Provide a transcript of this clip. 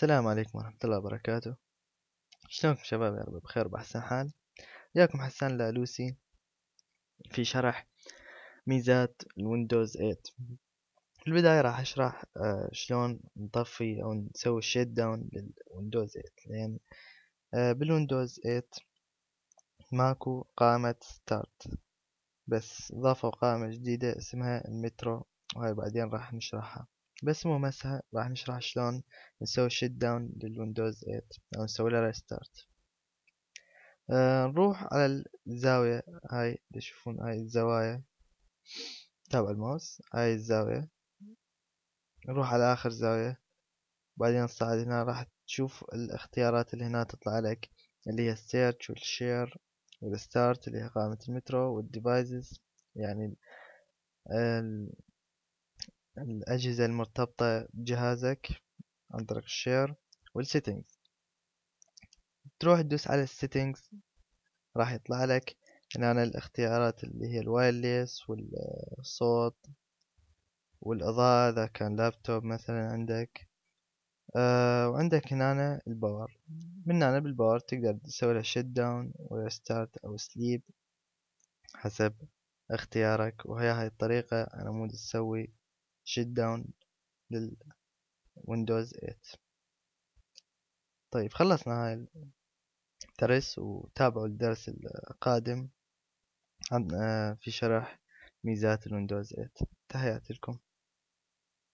السلام عليكم ورحمة الله وبركاته. شلونكم شباب؟ يا رب بخير بأحسن حال. وياكم حسان لالوسي في شرح ميزات الويندوز 8. في البداية راح أشرح شلون نطفي أو نسوي شيت داون للويندوز 8، لأن بالويندوز 8 ماكو قائمة ستارت، بس ضافوا قائمة جديدة اسمها المترو، وهاي بعدين راح نشرحها. بس مو مسها راح نشرح شلون نسوي شيت داون للويندوز 8 أو نسوي له ريستارت. نروح على الزاوية هاي، تشوفون هاي الزوايا تابع الماوس، هاي الزاوية. نروح على آخر زاوية، بعدين نصعد هنا راح تشوف الاختيارات اللي هنا تطلع لك، اللي هي السيرش والشير والستارت اللي هي قائمة المترو، والديفايسز يعني ال- الأجهزة المرتبطة بجهازك عن طريق الشير، والسيتنجز. تروح تدوس على السيتنجز، راح يطلع لك هنا الاختيارات اللي هي الوايرلس والصوت والإضاءة إذا كان لابتوب مثلا عندك. وعندك هنا الباور. من هنا بالباور تقدر تسوي له شت داون وريستارت أو سليب حسب اختيارك، وهي هاي الطريقة على مود تسوي شت داون للويندوز 8. طيب خلصنا هاي الدرس، وتابعوا الدرس القادم في شرح ميزات الويندوز 8. تحياتي لكم.